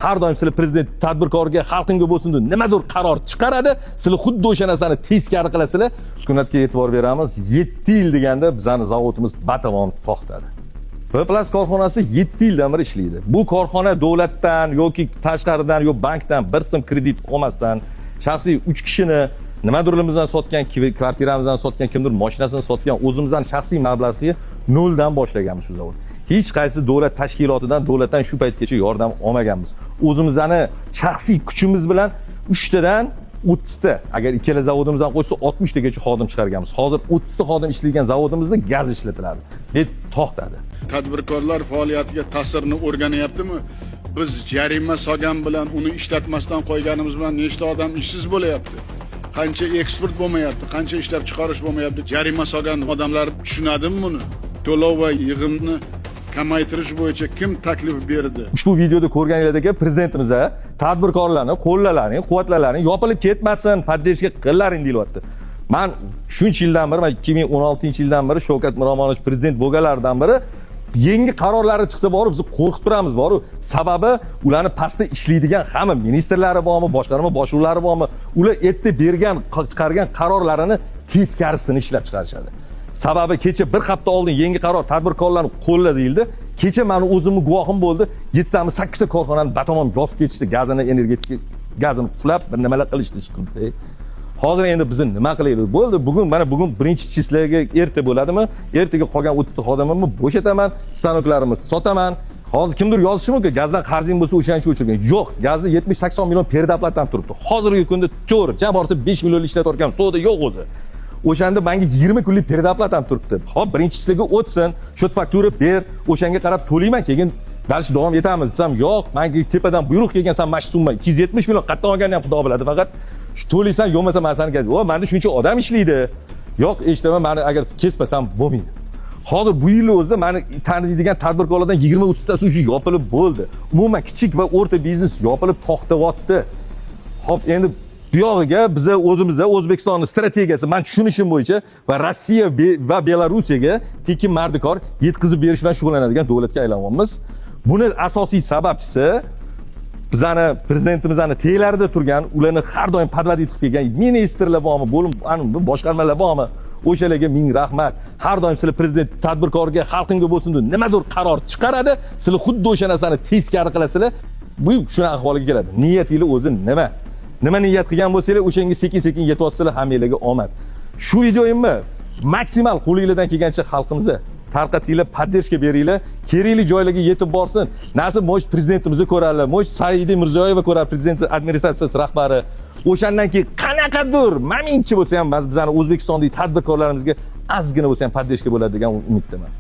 Har doim sizlar prezident tadbirkorga, xalqingga bo'lsin deb nimadir qaror chiqaradi, sizlar xuddi o'sha narsani teskari qilasizlar. Sukunatga e'tibor beramiz. 7 yil deganda bizning zavodimiz batavom to'xtadi. P+ korxonasi 7 yildan beri ishlaydi. Bu korxona davlatdan yoki tashqaridan yo bankdan bir so'm kredit olmasdan shaxsiy 3 kishini nimadirligimizdan sotgan, kvartiramizdan sotgan, kimdir mashinasini sotgan, o'zimizdan shaxsiy mablag'ni noldan boshlaganmiz shu zavod. Hech qaysi davlat tashkilotidan, davlatdan shu paytgacha yordam olmaganmiz. O'zimizning shaxsiy kuchimiz bilan 3 tadan 30 ta, agar ikkala zavodimizdan qo'ysa 60 tagacha xodim chiqarganmiz. Hozir 30 ta xodim ishlaydigan zavodimizda gaz ishlatiladi. To'xtadi. Tadbirkorlar faoliyatiga ta'sirini o'rganyaptimi? Biz jarima solgan bilan uni ishlatmasdan qo'yganimiz bilan nechta odam ishsiz bo'layapti? Qancha eksport bo'lmayapti, qancha ishlab chiqarish bo'lmayapti? Jarima solgan odamlar tushunadimi buni? To'lov va yig'imni kamaytirish bo'yicha kim taklif berdi? Ushbu videoda ko'rganingizdek, prezidentimiz tadbirkorlarni qo'llalaring, quvvatlalaring, yopilib ketmasin, podдержка qilaring deyapti. Men shuncha yildan beri, 2016-yildan beri Shavkat Miromonovich prezident bo'lganlardan beri yangi qarorlari chiqsa borib biz qo'rqib turamiz borib. Sababi ularni pastda ishlaydigan hamma ministrlari bormi, boshqarma boshliqlari bormi, ular erta bergan, chiqargan qarorlarini teskarisini ishlab chiqarishadi. Sababi kecha bir hafta oldin yangi qaror tadbirkorlarni qo'lla deyildi. Kecha meni o'zimni guvohim bo'ldi. 7 tami 8 ta korxonani batamom yopib ketishdi, gazini, energetik gazini qulab bir nimalar qilishdi chiqdi. Hozir endi biz nima qilaylik? Bo'ldi, bugun birinchi chislaga erta bo'ladimi? Ertaga qolgan 30 ta xodimimni bo'shataman, stanoklarimizni sotaman. Hozir kimdir yozishi mumkin, gazdan qarzing bo'lsa o'shancha o'chirgan. Yo'q, gazni 70-80 million predaplatdan turibdi. Hozirgi kunda to'g'ri, jam borsa 5 million ishlatayotgan savdo yo'q o'zi. O'shanda menga 20 kunlik predaplat ham turibdi. Hop, birinchisiga o'tsin, shot faktura ber, o'shanga qarab to'layman, keyin balki davom etamiz desam, yo'q, menga tepadan buyruq kelgansan, mana shu summa 270 million qayerdan olganini ham xudo biladi, faqat shu to'laysan, yo'qmasa men seni o, menda shuncha odam ishlaydi. Yo'q, eshitaman, meni agar kesmasam bo'lmaydi. Hozir bu yil o'zida meni taniydigan tadbirkorlardan 20-30 tasi shu yopilib bo'ldi. Umuman kichik va o'rta biznes yopilib to'xtayapti. Hop, endi bu yog'iga biz o'zimizda O'zbekistonning strategiyasi men tushunishim bo'yicha va Rossiya va Belorussiyaga tekin mardikor yetkazib berish bilan shug'ullanadigan davlatga aylanyapmiz. Buni asosiy sababchisi bizani prezidentimizning teylarida turgan, ularni har doim podvad etib kelgan ministrlar bormi, bo'lim boshqarmalar bormi? O'shalarga ming rahmat. Har doim sizlar prezident tadbirkorga, xalqingga bo'lsin deb nimadir qaror chiqaradi, sizlar xuddi o'sha narsani teskari qilasizlar. Bu shuna ahvoliga keladi. Niyatingiz o'zi nima? Nima niyat qilgan bo'lsangiz, o'shanga sekin-sekin yetyapsizlar, hammanglarga omad. Shu videoyimni maksimal qo'lingizdan kelgancha xalqimizga tarqatinglar, podдержка beringlar, kerakli joylarga yetib borsin. Nasib mo'sh prezidentimizni ko'rarlar, mo'sh Saida Mirziyoyeva ko'rar, prezident administratsiyasi rahbari. O'shandan keyin qanaqadir maminchi bo'lsa ham bizning O'zbekistondagi tadbirkorlarimizga ozgina bo'lsa ham podдержка bo'ladi degan umiddaman.